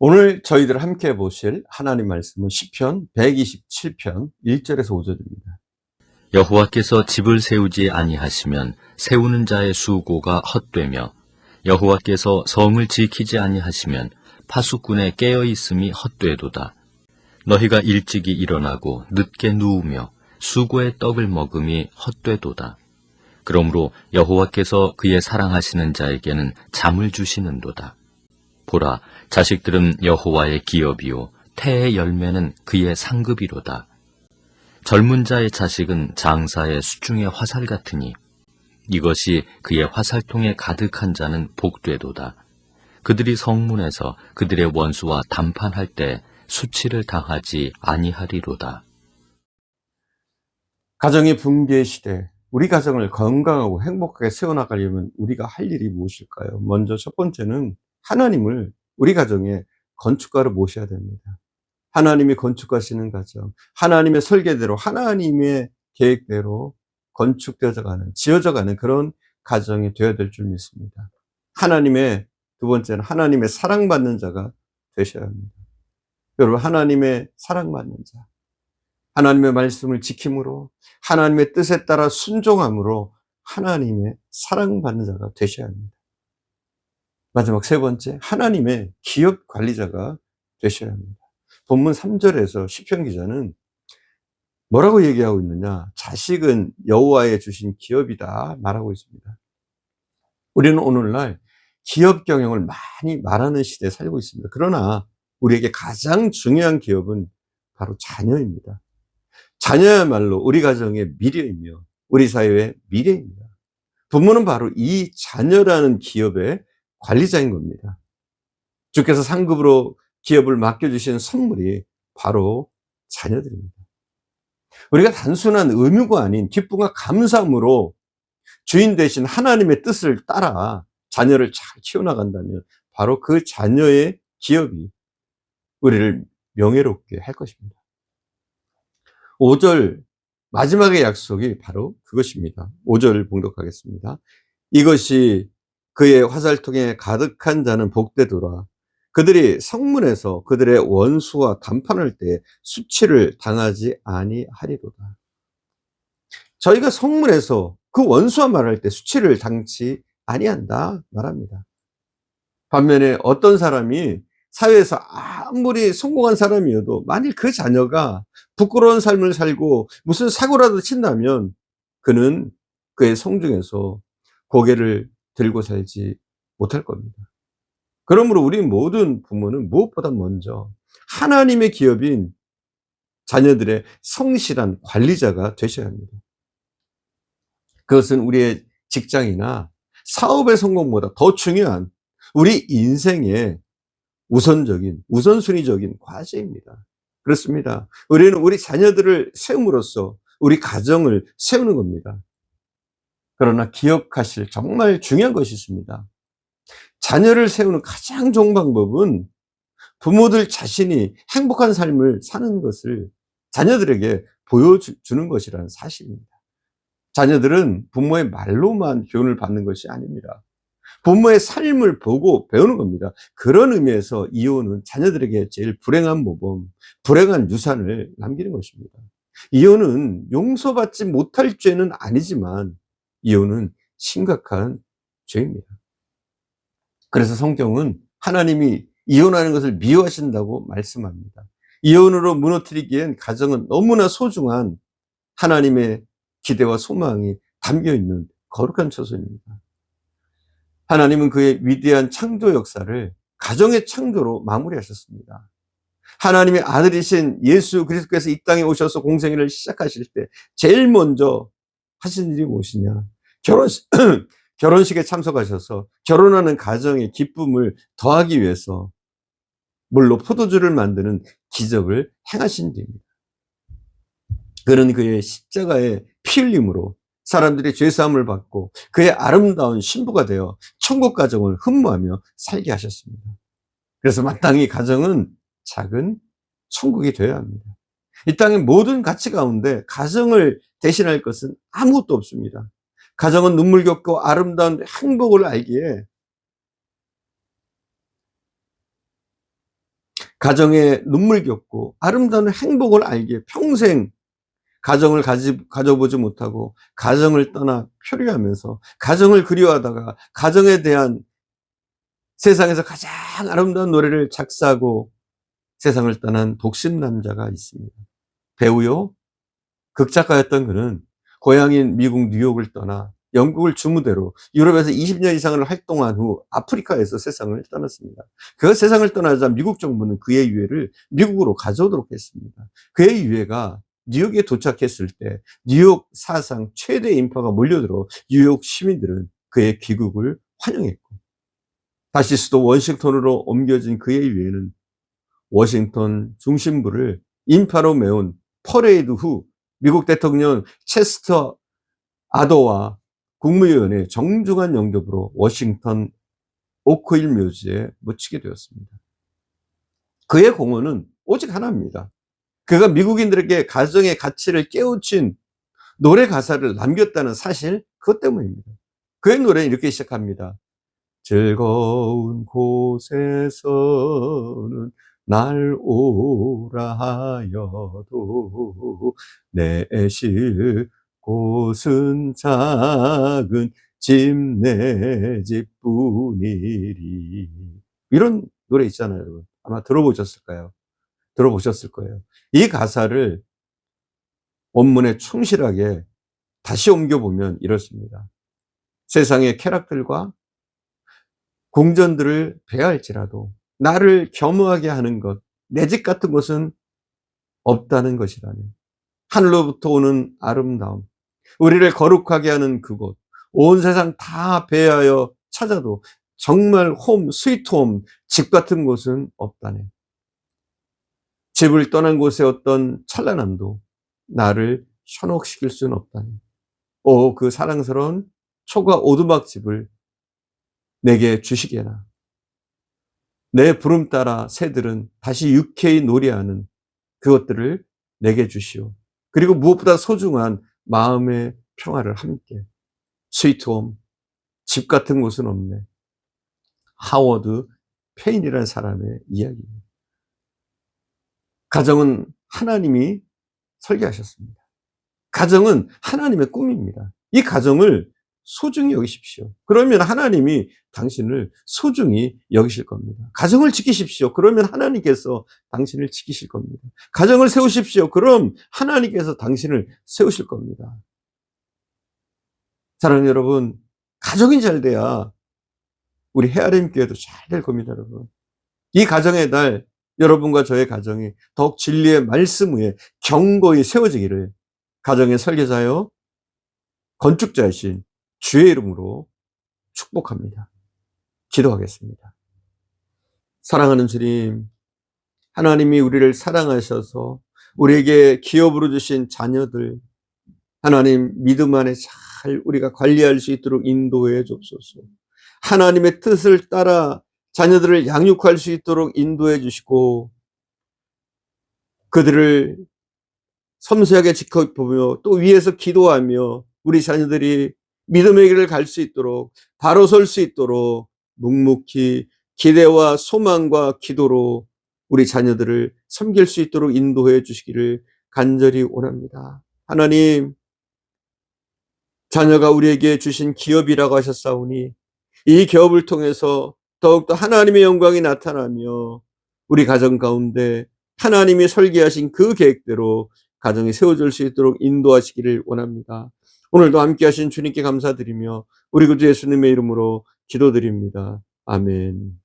오늘 저희들 함께 보실 하나님 말씀은 시편 127편 1절에서 5절입니다. 여호와께서 집을 세우지 아니하시면 세우는 자의 수고가 헛되며 여호와께서 성을 지키지 아니하시면 파수꾼의 깨어있음이 헛되도다. 너희가 일찍이 일어나고 늦게 누우며 수고의 떡을 먹음이 헛되도다. 그러므로 여호와께서 그의 사랑하시는 자에게는 잠을 주시는도다. 보라, 자식들은 여호와의 기업이요 태의 열매는 그의 상급이로다. 젊은 자의 자식은 장사의 수중의 화살 같으니 이것이 그의 화살통에 가득한 자는 복되도다. 그들이 성문에서 그들의 원수와 담판할 때 수치를 당하지 아니하리로다. 가정의 붕괴 시대, 우리 가정을 건강하고 행복하게 세워나가려면 우리가 할 일이 무엇일까요? 먼저 첫 번째는 하나님을 우리 가정의 건축가로 모셔야 됩니다. 하나님이 건축하시는 가정, 하나님의 설계대로 하나님의 계획대로 건축되어져 가는, 지어져 가는 그런 가정이 되어야 될 줄 믿습니다. 두 번째는 하나님의 사랑받는 자가 되셔야 합니다. 여러분, 하나님의 사랑받는 자, 하나님의 말씀을 지킴으로, 하나님의 뜻에 따라 순종함으로 하나님의 사랑받는 자가 되셔야 합니다. 마지막 세 번째, 하나님의 기업 관리자가 되셔야 합니다. 본문 3절에서 시편 기자는 뭐라고 얘기하고 있느냐? 자식은 여호와의 주신 기업이다 말하고 있습니다. 우리는 오늘날 기업 경영을 많이 말하는 시대에 살고 있습니다. 그러나 우리에게 가장 중요한 기업은 바로 자녀입니다. 자녀야말로 우리 가정의 미래이며 우리 사회의 미래입니다. 부모는 바로 이 자녀라는 기업의 관리자인 겁니다. 주께서 상급으로 기업을 맡겨주신 선물이 바로 자녀들입니다. 우리가 단순한 의무가 아닌 기쁨과 감사함으로 주인 되신 하나님의 뜻을 따라 자녀를 잘 키워나간다면 바로 그 자녀의 기업이 우리를 명예롭게 할 것입니다. 5절 마지막의 약속이 바로 그것입니다. 5절 봉독하겠습니다. 이것이 그의 화살통에 가득한 자는 복되도다. 그들이 성문에서 그들의 원수와 담판할 때 수치를 당하지 아니하리로다. 저희가 성문에서 그 원수와 말할 때 수치를 당치 아니한다 말합니다. 반면에 어떤 사람이 사회에서 아무리 성공한 사람이어도 만일 그 자녀가 부끄러운 삶을 살고 무슨 사고라도 친다면 그는 그의 성중에서 고개를 들고 살지 못할 겁니다. 그러므로 우리 모든 부모는 무엇보다 먼저 하나님의 기업인 자녀들의 성실한 관리자가 되셔야 합니다. 그것은 우리의 직장이나 사업의 성공보다 더 중요한 우리 인생의 우선순위적인 과제입니다. 그렇습니다. 우리는 우리 자녀들을 세움으로써 우리 가정을 세우는 겁니다. 그러나 기억하실 정말 중요한 것이 있습니다. 자녀를 세우는 가장 좋은 방법은 부모들 자신이 행복한 삶을 사는 것을 자녀들에게 보여주는 것이라는 사실입니다. 자녀들은 부모의 말로만 교훈을 받는 것이 아닙니다. 부모의 삶을 보고 배우는 겁니다. 그런 의미에서 이혼은 자녀들에게 제일 불행한 모범, 불행한 유산을 남기는 것입니다. 이혼은 용서받지 못할 죄는 아니지만 이혼은 심각한 죄입니다. 그래서 성경은 하나님이 이혼하는 것을 미워하신다고 말씀합니다. 이혼으로 무너뜨리기엔 가정은 너무나 소중한 하나님의 기대와 소망이 담겨있는 거룩한 처소입니다. 하나님은 그의 위대한 창조 역사를 가정의 창조로 마무리하셨습니다. 하나님의 아들이신 예수 그리스도께서 이 땅에 오셔서 공생애를 시작하실 때 제일 먼저 하신 일이 무엇이냐? 결혼식에 참석하셔서 결혼하는 가정의 기쁨을 더하기 위해서 물로 포도주를 만드는 기적을 행하신 일입니다. 그는 그의 십자가의 피 흘림으로 사람들이 죄사함을 받고 그의 아름다운 신부가 되어 천국 가정을 흠모하며 살게 하셨습니다. 그래서 마땅히 가정은 작은 천국이 되어야 합니다. 이 땅의 모든 가치 가운데 가정을 대신할 것은 아무것도 없습니다. 가정은 눈물겹고 아름다운 행복을 알기에 가정에 눈물 겪고 아름다운 행복을 알기에 평생 가정을 가져보지 못하고 가정을 떠나 표류하면서 가정을 그리워하다가 가정에 대한 세상에서 가장 아름다운 노래를 작사하고 세상을 떠난 독신 남자가 있습니다. 배우요, 극작가였던 그는 고향인 미국 뉴욕을 떠나 영국을 주무대로 유럽에서 20년 이상을 활동한 후 아프리카에서 세상을 떠났습니다. 그 세상을 떠나자 미국 정부는 그의 유해를 미국으로 가져오도록 했습니다. 그의 유해가 뉴욕에 도착했을 때 뉴욕 사상 최대 인파가 몰려들어 뉴욕 시민들은 그의 귀국을 환영했고, 다시 수도 워싱턴으로 옮겨진 그의 유해는 워싱턴 중심부를 인파로 메운 퍼레이드 후 미국 대통령 체스터 아더와 국무위원의 정중한 영접으로 워싱턴 오크힐 묘지에 묻히게 되었습니다. 그의 공헌은 오직 하나입니다. 그가 미국인들에게 가정의 가치를 깨우친 노래 가사를 남겼다는 사실, 그것 때문입니다. 그의 노래는 이렇게 시작합니다. 즐거운 곳에서는 날 오라 하여도 내쉴 곳은 작은 집 내 집뿐이리. 이런 노래 있잖아요, 여러분. 아마 들어보셨을 거예요. 이 가사를 원문에 충실하게 다시 옮겨보면 이렇습니다. 세상의 쾌락들과 궁전들을 배할지라도 나를 겸허하게 하는 것, 내 집 같은 곳은 없다는 것이라니. 하늘로부터 오는 아름다움, 우리를 거룩하게 하는 그곳, 온 세상 다 배하여 찾아도 정말 홈, 스위트홈, 집 같은 곳은 없다네. 집을 떠난 곳의 어떤 찬란함도 나를 현혹시킬 수는 없다네. 오, 그 사랑스러운 초가 오두막 집을 내게 주시게나. 내 부름 따라 새들은 다시 유쾌히 노래하는 그것들을 내게 주시오. 그리고 무엇보다 소중한 마음의 평화를 함께. 스위트홈, 집 같은 곳은 없네. 하워드 페인이라는 사람의 이야기입니다. 가정은 하나님이 설계하셨습니다. 가정은 하나님의 꿈입니다. 이 가정을 소중히 여기십시오. 그러면 하나님이 당신을 소중히 여기실 겁니다. 가정을 지키십시오. 그러면 하나님께서 당신을 지키실 겁니다. 가정을 세우십시오. 그럼 하나님께서 당신을 세우실 겁니다. 사랑하는 여러분, 가정이 잘 돼야 우리 헤아림 교회도 잘 될 겁니다, 여러분. 이 가정의 날, 여러분과 저의 가정이 더욱 진리의 말씀 위에 견고히 세워지기를 가정의 설계자요, 건축자이신 주의 이름으로 축복합니다. 기도하겠습니다. 사랑하는 주님, 하나님이 우리를 사랑하셔서 우리에게 기업으로 주신 자녀들, 하나님 믿음 안에 잘 우리가 관리할 수 있도록 인도해 주옵소서. 하나님의 뜻을 따라 자녀들을 양육할 수 있도록 인도해 주시고, 그들을 섬세하게 지켜보며 또 위에서 기도하며 우리 자녀들이 믿음의 길을 갈 수 있도록, 바로 설 수 있도록 묵묵히 기대와 소망과 기도로 우리 자녀들을 섬길 수 있도록 인도해 주시기를 간절히 원합니다. 하나님, 자녀가 우리에게 주신 기업이라고 하셨사오니 이 기업을 통해서 더욱더 하나님의 영광이 나타나며 우리 가정 가운데 하나님이 설계하신 그 계획대로 가정이 세워질 수 있도록 인도하시기를 원합니다. 오늘도 함께 하신 주님께 감사드리며 우리 구주 예수님의 이름으로 기도드립니다. 아멘.